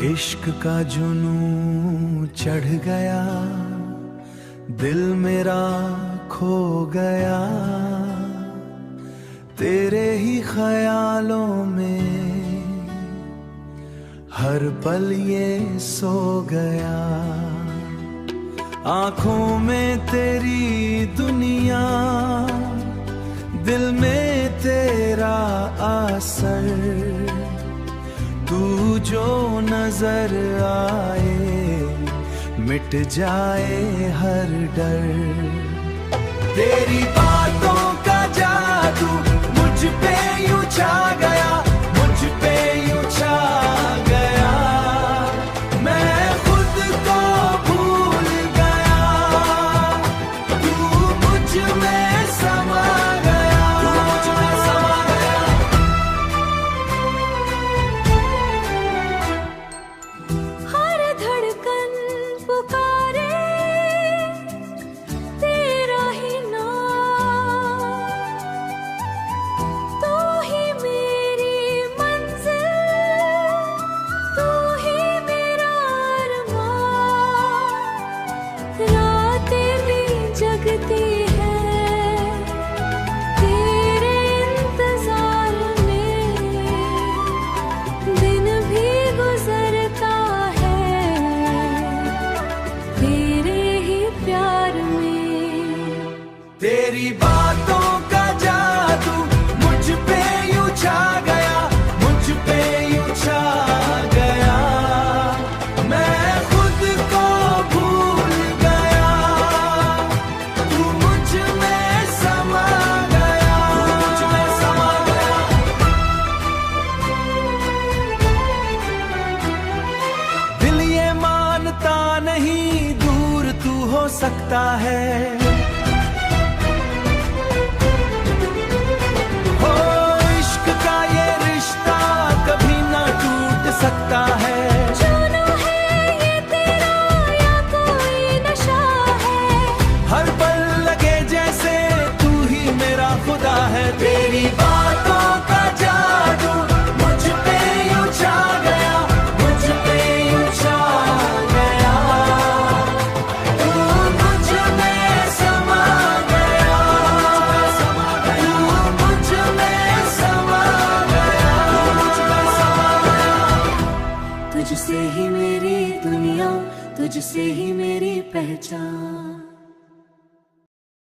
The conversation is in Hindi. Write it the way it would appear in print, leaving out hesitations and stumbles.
इश्क का जुनून चढ़ गया, दिल मेरा खो गया, तेरे ही ख्यालों में हर पल ये सो गया। आंखों में तेरी दुनिया, दिल में तेरा असर, तू जो नजर आए मिट जाए हर डर। तेरी बातों का जादू मुझ पे यूं छा गया, मुझ पे यूं छा गया, मैं खुद को भूल गया, तू मुझ में समा गया, तू मुझ में समा गया। हर धड़कन पुकारे तेरा ही नाम, तू ही मेरी मंजिल, तू ही मेरा अरमान। रातें भी जगती है तेरे इंतजार में, दिन भी गुजरता है तेरे ही प्यार में। तेरी बातों का जादू मुझ पे यूं छा गया, मुझ पे यूं छा गया, मैं खुद को भूल गया, तू मुझ में समा गया, तू मुझ में समा गया। दिल ये मानता नहीं दूर तू हो सकता है, हो इश्क का ये रिश्ता कभी ना टूट सकता है। जाना है ये तेरा या कोई नशा है, हर पल लगे जैसे तू ही मेरा खुदा है। तेरी बात